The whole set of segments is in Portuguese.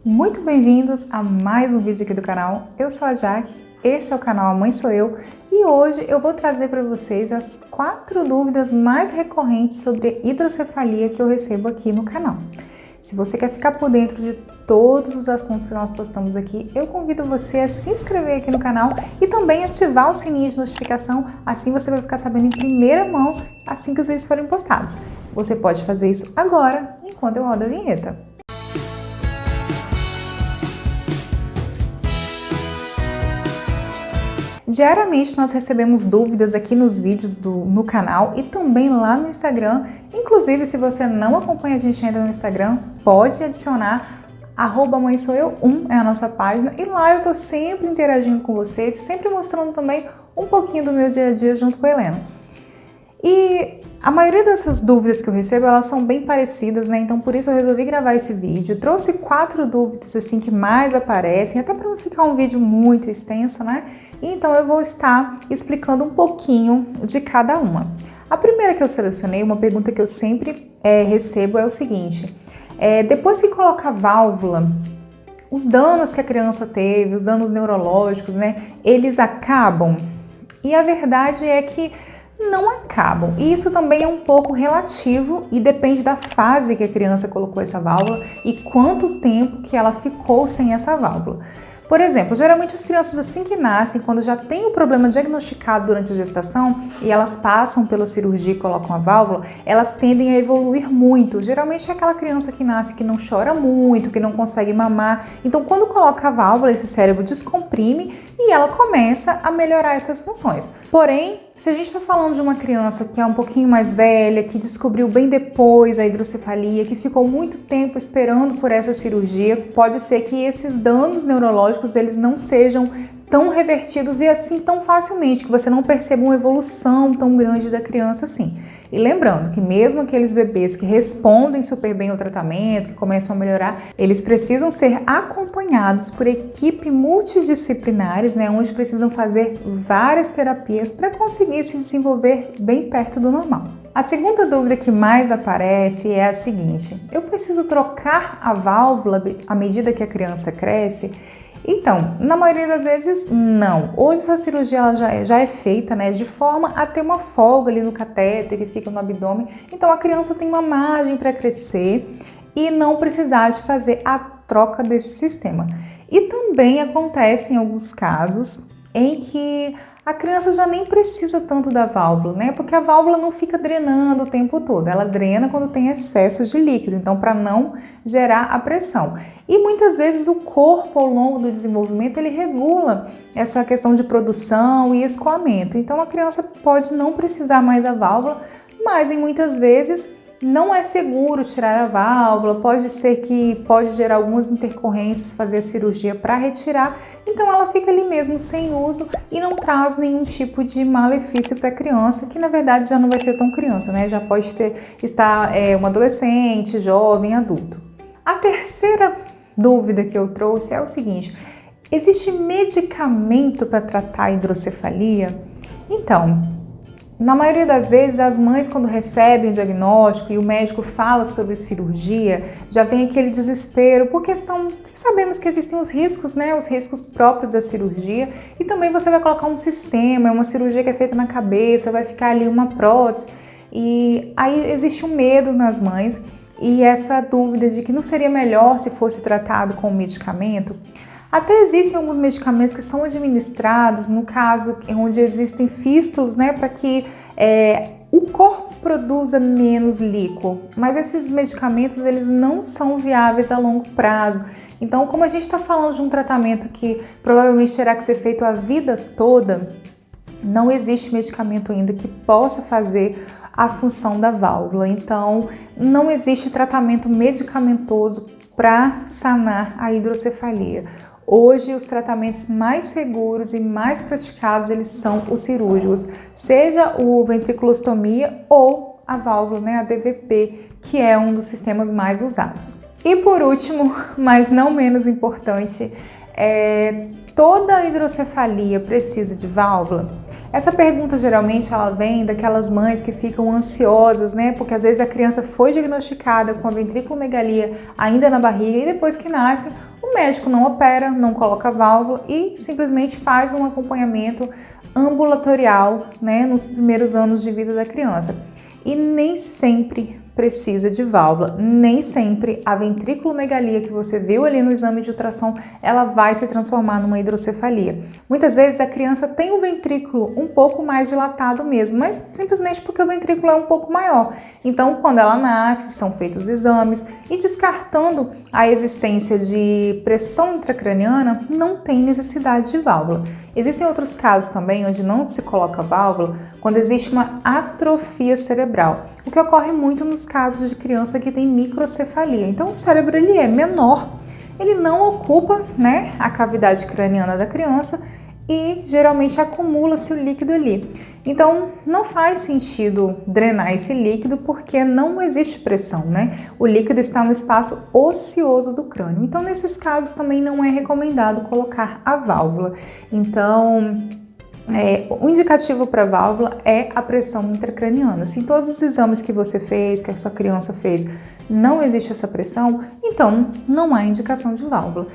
Muito bem-vindos a mais um vídeo aqui do canal. Eu sou a Jaque, este é o canal A Mãe Sou Eu e hoje eu vou trazer para vocês as 4 dúvidas mais recorrentes sobre hidrocefalia que eu recebo aqui no canal. Se você quer ficar por dentro de todos os assuntos que nós postamos aqui, eu convido você a se inscrever aqui no canal e também ativar o sininho de notificação, assim você vai ficar sabendo em primeira mão assim que os vídeos forem postados. Você pode fazer isso agora, enquanto eu rodo a vinheta. Diariamente nós recebemos dúvidas aqui nos vídeos no canal e também lá no Instagram. Inclusive, se você não acompanha a gente ainda no Instagram, pode adicionar @mãesoueu1 é a nossa página e lá eu tô sempre interagindo com vocês, sempre mostrando também um pouquinho do meu dia a dia junto com a Helena. E a maioria dessas dúvidas que eu recebo, elas são bem parecidas, né? Então por isso eu resolvi gravar esse vídeo. Trouxe 4 dúvidas assim que mais aparecem, até para não ficar um vídeo muito extenso, né? Então eu vou estar explicando um pouquinho de cada uma. A primeira que eu selecionei, uma pergunta que eu sempre recebo é o seguinte: depois que coloca a válvula, os danos que a criança teve, os danos neurológicos, né? Eles acabam? E a verdade é que não acabam. E isso também é um pouco relativo e depende da fase que a criança colocou essa válvula e quanto tempo que ela ficou sem essa válvula. Por exemplo, geralmente as crianças assim que nascem, quando já tem o problema diagnosticado durante a gestação e elas passam pela cirurgia e colocam a válvula, elas tendem a evoluir muito. Geralmente é aquela criança que nasce que não chora muito, que não consegue mamar. Então, quando coloca a válvula, esse cérebro descomprime e ela começa a melhorar essas funções. Porém, se a gente está falando de uma criança que é um pouquinho mais velha, que descobriu bem depois a hidrocefalia, que ficou muito tempo esperando por essa cirurgia, pode ser que esses danos neurológicos eles não sejam tão revertidos e assim tão facilmente, que você não perceba uma evolução tão grande da criança assim. E lembrando que mesmo aqueles bebês que respondem super bem ao tratamento, que começam a melhorar, eles precisam ser acompanhados por equipe multidisciplinares, né, onde precisam fazer várias terapias para conseguir se desenvolver bem perto do normal. A segunda dúvida que mais aparece é a seguinte: eu preciso trocar a válvula à medida que a criança cresce? Então, na maioria das vezes, não. Hoje essa cirurgia ela já é feita, né, de forma a ter uma folga ali no catéter que fica no abdômen. Então a criança tem uma margem para crescer e não precisar de fazer a troca desse sistema. E também acontece em alguns casos em que a criança já nem precisa tanto da válvula, né? Porque a válvula não fica drenando o tempo todo. Ela drena quando tem excesso de líquido, então para não gerar a pressão. E muitas vezes o corpo ao longo do desenvolvimento ele regula essa questão de produção e escoamento. Então a criança pode não precisar mais da válvula, mas em muitas vezes não é seguro tirar a válvula, pode ser que pode gerar algumas intercorrências, fazer a cirurgia para retirar, então ela fica ali mesmo sem uso e não traz nenhum tipo de malefício para a criança, que na verdade já não vai ser tão criança, né? Já pode estar um adolescente, jovem, adulto. A terceira dúvida que eu trouxe é o seguinte: existe medicamento para tratar a hidrocefalia? Então, na maioria das vezes, as mães, quando recebem o diagnóstico e o médico fala sobre cirurgia, já vem aquele desespero, por questão que sabemos que existem os riscos, né? Os riscos próprios da cirurgia. E também você vai colocar um sistema, uma cirurgia que é feita na cabeça, vai ficar ali uma prótese. E aí existe um medo nas mães e essa dúvida de que não seria melhor se fosse tratado com medicamento. Até existem alguns medicamentos que são administrados no caso onde existem fístulas, né, para que o corpo produza menos líquido, mas esses medicamentos eles não são viáveis a longo prazo. Então, como a gente está falando de um tratamento que provavelmente terá que ser feito a vida toda, não existe medicamento ainda que possa fazer a função da válvula. Então, não existe tratamento medicamentoso para sanar a hidrocefalia. Hoje, os tratamentos mais seguros e mais praticados, eles são os cirúrgicos, seja o ventriculostomia ou a válvula, né, a DVP, que é um dos sistemas mais usados. E por último, mas não menos importante, toda hidrocefalia precisa de válvula? Essa pergunta geralmente ela vem daquelas mães que ficam ansiosas, né? Porque às vezes a criança foi diagnosticada com a ventriculomegalia ainda na barriga e depois que nasce, o médico não opera, não coloca válvula e simplesmente faz um acompanhamento ambulatorial, né, nos primeiros anos de vida da criança. E nem sempre precisa de válvula, nem sempre a ventrículomegalia que você viu ali no exame de ultrassom, ela vai se transformar numa hidrocefalia. Muitas vezes a criança tem o ventrículo um pouco mais dilatado mesmo, mas simplesmente porque o ventrículo é um pouco maior. Então, quando ela nasce, são feitos exames e descartando a existência de pressão intracraniana, não tem necessidade de válvula. Existem outros casos também onde não se coloca válvula quando existe uma atrofia cerebral, o que ocorre muito nos casos de criança que tem microcefalia. Então, o cérebro ele é menor, ele não ocupa, né, a cavidade craniana da criança e geralmente acumula-se o líquido ali. Então, não faz sentido drenar esse líquido porque não existe pressão, né? O líquido está no espaço ocioso do crânio. Então, nesses casos também não é recomendado colocar a válvula. Então, o indicativo para a válvula é a pressão intracraniana. Se em todos os exames que você fez, que a sua criança fez, não existe essa pressão, então não há indicação de válvula.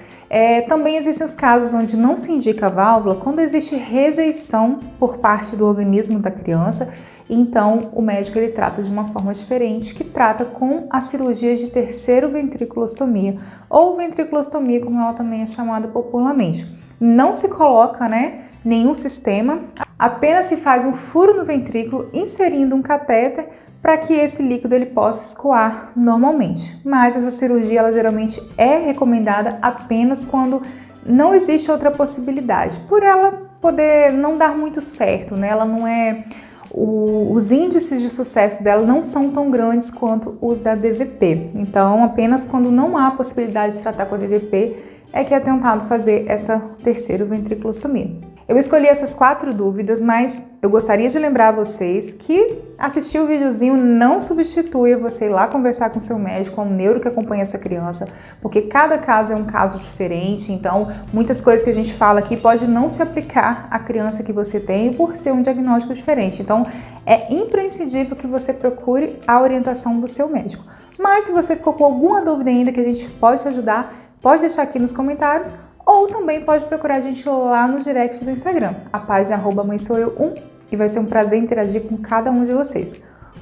Também existem os casos onde não se indica a válvula quando existe rejeição por parte do organismo da criança, então o médico ele trata de uma forma diferente, que trata com a cirurgia de terceiro ventriculostomia, ou ventriculostomia, como ela também é chamada popularmente. Não se coloca, né, nenhum sistema, apenas se faz um furo no ventrículo inserindo um catéter para que esse líquido ele possa escoar normalmente. Mas essa cirurgia ela geralmente é recomendada apenas quando não existe outra possibilidade, por ela poder não dar muito certo, né? Ela não é os índices de sucesso dela não são tão grandes quanto os da DVP. Então, apenas quando não há possibilidade de tratar com a DVP é que é tentado fazer essa terceira ventriculostomia. Eu escolhi essas 4 dúvidas, mas eu gostaria de lembrar a vocês que assistir o videozinho não substitui você ir lá conversar com seu médico, com o neuro que acompanha essa criança, porque cada caso é um caso diferente, então muitas coisas que a gente fala aqui pode não se aplicar à criança que você tem por ser um diagnóstico diferente. Então é imprescindível que você procure a orientação do seu médico. Mas se você ficou com alguma dúvida ainda que a gente pode te ajudar, pode deixar aqui nos comentários, ou também pode procurar a gente lá no direct do Instagram, a página @mãesoueu1, e vai ser um prazer interagir com cada um de vocês.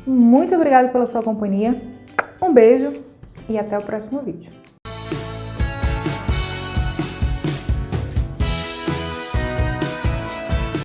Muito obrigada pela sua companhia, um beijo e até o próximo vídeo.